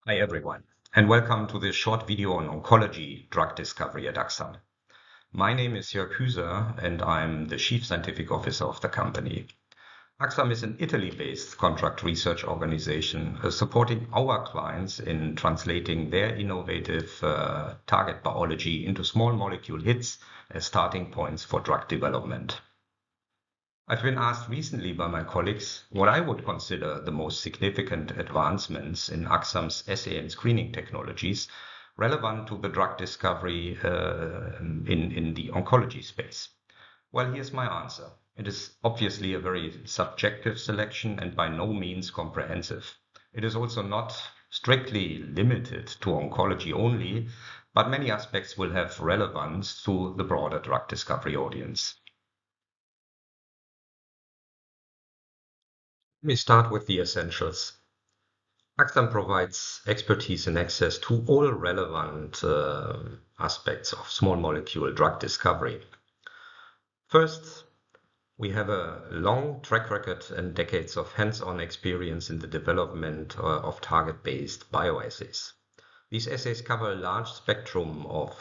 Hi everyone, and welcome to this short video on oncology drug discovery at Axxam. My name is Jörg Hüser and I'm the Chief Scientific Officer of the company. Axxam is an Italy-based contract research organization supporting our clients in translating their innovative target biology into small molecule hits as starting points for drug development. I've been asked recently by my colleagues what I would consider the most significant advancements in Axxam's assay and screening technologies relevant to the drug discovery in the oncology space. Well, here's my answer. It is obviously a very subjective selection and by no means comprehensive. It is also not strictly limited to oncology only, but many aspects will have relevance to the broader drug discovery audience. Let me start with the essentials. Axxam provides expertise and access to all relevant aspects of small molecule drug discovery. First, we have a long track record and decades of hands-on experience in the development of target-based bioassays. These assays cover a large spectrum of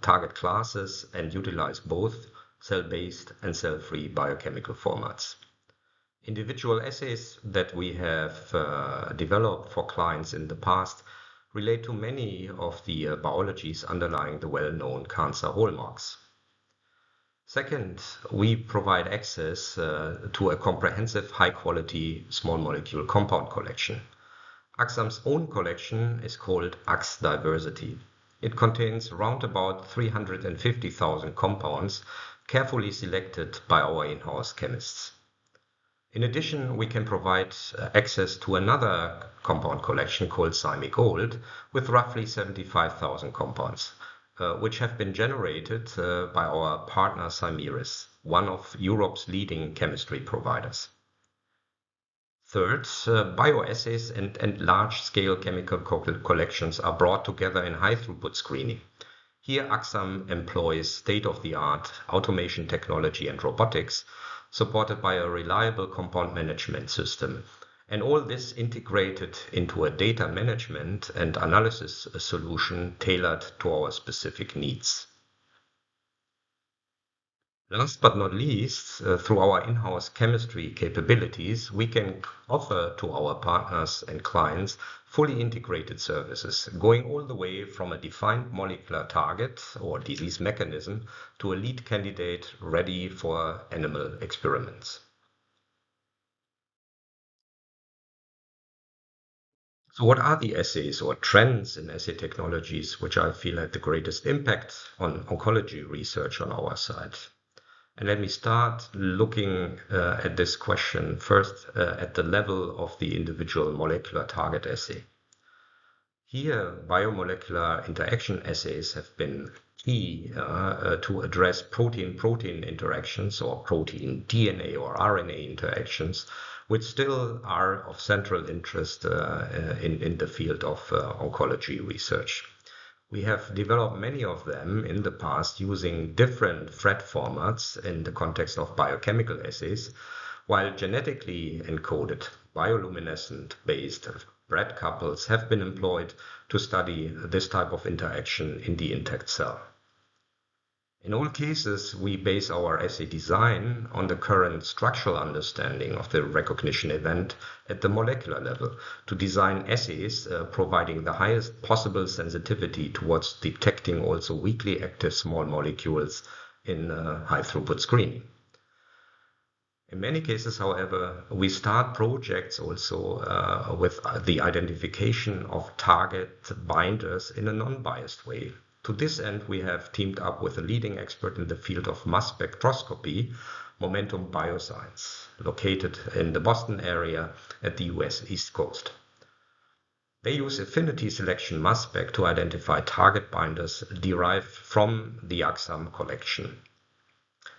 target classes and utilize both cell-based and cell-free biochemical formats. Individual assays that we have developed for clients in the past relate to many of the biologies underlying the well-known cancer hallmarks. Second, we provide access to a comprehensive high-quality small molecule compound collection. Axxam's own collection is called Ax Diversity. It contains round about 350,000 compounds carefully selected by our in-house chemists. In addition, we can provide access to another compound collection called Simi Gold with roughly 75,000 compounds, which have been generated by our partner Simiris, one of Europe's leading chemistry providers. Third, bioassays and large-scale chemical collections are brought together in high-throughput screening. Here, Axxam employs state-of-the-art automation technology and robotics supported by a reliable compound management system. And all this integrated into a data management and analysis solution tailored to our specific needs. Last but not least, through our in-house chemistry capabilities, we can offer to our partners and clients fully integrated services, going all the way from a defined molecular target or disease mechanism to a lead candidate ready for animal experiments. So what are the assays or trends in assay technologies which I feel had the greatest impact on oncology research on our side? And let me start looking at this question first at the level of the individual molecular target assay. Here, biomolecular interaction assays have been key to address protein-protein interactions or protein DNA or RNA interactions, which still are of central interest in the field of oncology research. We have developed many of them in the past using different FRET formats in the context of biochemical assays, while genetically encoded bioluminescent-based FRET couples have been employed to study this type of interaction in the intact cell. In all cases, we base our assay design on the current structural understanding of the recognition event at the molecular level to design assays providing the highest possible sensitivity towards detecting also weakly active small molecules in high-throughput screening. In many cases, however, we start projects also with the identification of target binders in a non-biased way. To this end, we have teamed up with a leading expert in the field of mass spectroscopy, Momentum Bioscience, located in the Boston area at the US East Coast. They use affinity selection mass spec to identify target binders derived from the Axxam collection.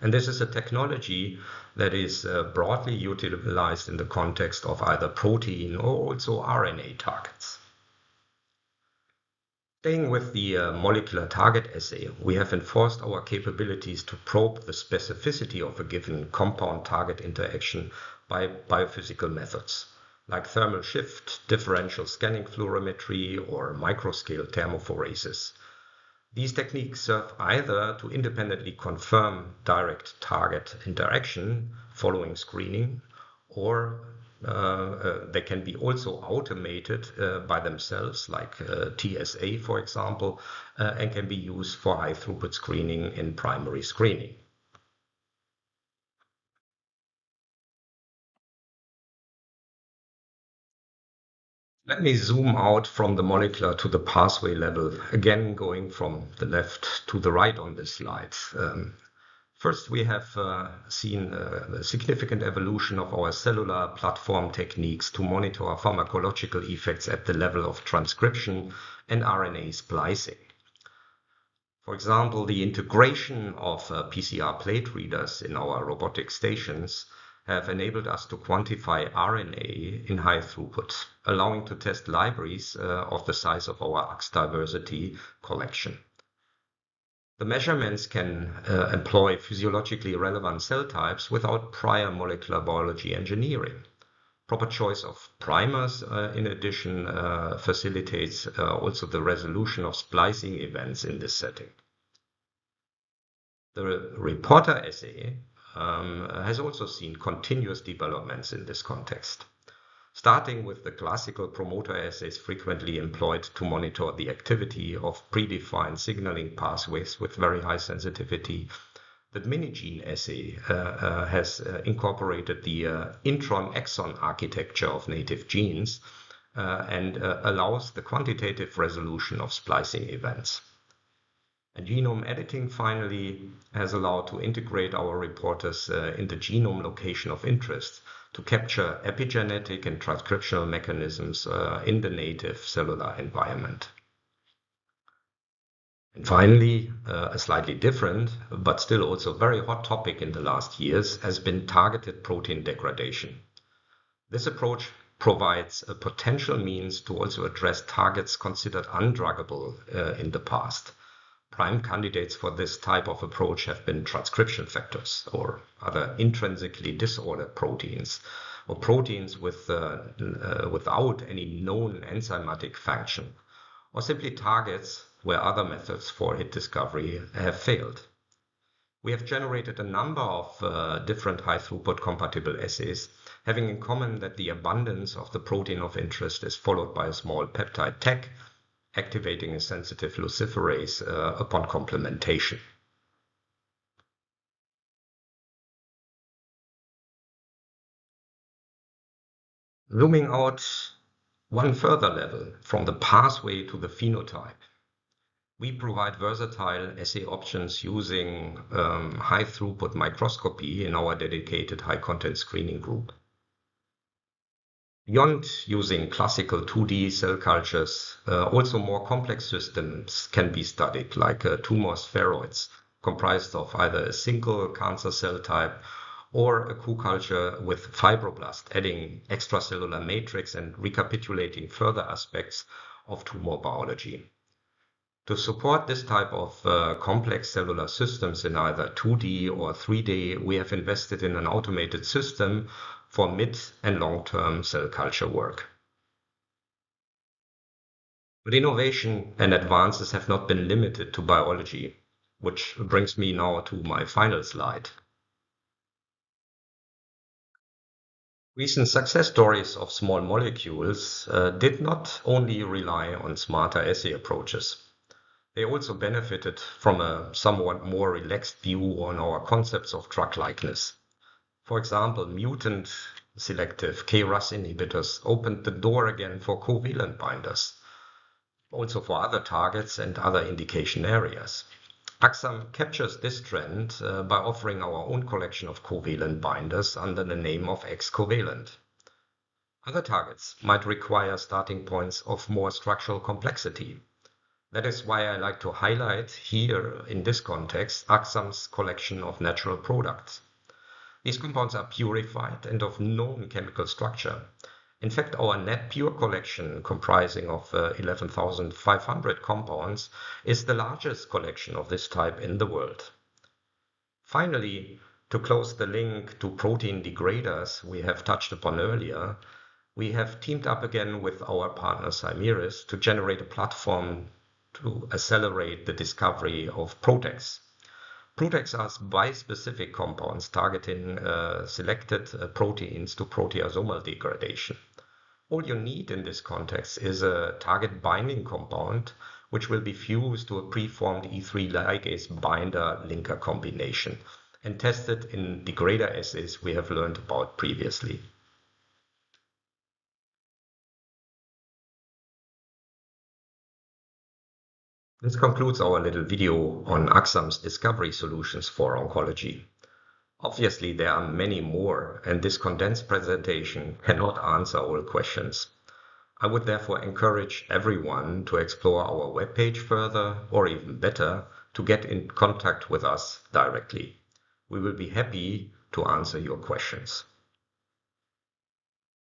And this is a technology that is broadly utilized in the context of either protein or also RNA targets. Staying with the molecular target assay, we have enforced our capabilities to probe the specificity of a given compound target interaction by biophysical methods. like thermal shift, differential scanning fluorimetry, or microscale thermophoresis. These techniques serve either to independently confirm direct target interaction following screening, or they can be also automated by themselves, like TSA, for example, and can be used for high throughput screening in primary screening. Let me zoom out from the molecular to the pathway level, again going from the left to the right on this slide. First, we have seen a significant evolution of our cellular platform techniques to monitor pharmacological effects at the level of transcription and RNA splicing. For example, the integration of PCR plate readers in our robotic stations have enabled us to quantify RNA in high throughput, allowing to test libraries of the size of our Axxam diversity collection. The measurements can employ physiologically relevant cell types without prior molecular biology engineering. Proper choice of primers, in addition, facilitates also the resolution of splicing events in this setting. The reporter assay has also seen continuous developments in this context, starting with the classical promoter assays frequently employed to monitor the activity of predefined signaling pathways with very high sensitivity. The mini-gene assay has incorporated the intron-exon architecture of native genes and allows the quantitative resolution of splicing events. And genome editing, finally, has allowed to integrate our reporters in the genome location of interest to capture epigenetic and transcriptional mechanisms in the native cellular environment. And finally, a slightly different, but still also very hot topic in the last years has been targeted protein degradation. This approach provides a potential means to also address targets considered undruggable in the past. Prime candidates for this type of approach have been transcription factors or other intrinsically disordered proteins, or proteins without any known enzymatic function, or simply targets where other methods for hit discovery have failed. We have generated a number of different high-throughput compatible assays, having in common that the abundance of the protein of interest is followed by a small peptide tag, activating a sensitive luciferase upon complementation. Zooming out one further level from the pathway to the phenotype, we provide versatile assay options using high throughput microscopy in our dedicated high content screening group. Beyond using classical 2D cell cultures, also more complex systems can be studied, like tumor spheroids, comprised of either a single cancer cell type or a co-culture with fibroblast, adding extracellular matrix and recapitulating further aspects of tumor biology. To support this type of complex cellular systems in either 2D or 3D, we have invested in an automated system for mid and long-term cell culture work. But innovation and advances have not been limited to biology, which brings me now to my final slide. Recent success stories of small molecules did not only rely on smarter assay approaches. They also benefited from a somewhat more relaxed view on our concepts of drug likeness. For example, mutant selective KRAS inhibitors opened the door again for covalent binders, also for other targets and other indication areas. Axxam captures this trend by offering our own collection of covalent binders under the name of X-Covalent. Other targets might require starting points of more structural complexity. That is why I like to highlight here, in this context, Axxam's collection of natural products. These compounds are purified and of known chemical structure. In fact, our net pure collection, comprising of 11,500 compounds, is the largest collection of this type in the world. Finally, to close the link to protein degraders we have touched upon earlier, We have teamed up again with our partner Cymerus to generate a platform to accelerate the discovery of PROTACs. PROTACs are bispecific compounds targeting selected proteins to proteasomal degradation. All you need in this context is a target binding compound, which will be fused to a preformed E3 ligase binder linker combination and tested in degrader assays we have learned about previously. This concludes our little video on Axxam's discovery solutions for oncology. Obviously, there are many more, and this condensed presentation cannot answer all questions. I would therefore encourage everyone to explore our webpage further, or even better, to get in contact with us directly. We will be happy to answer your questions.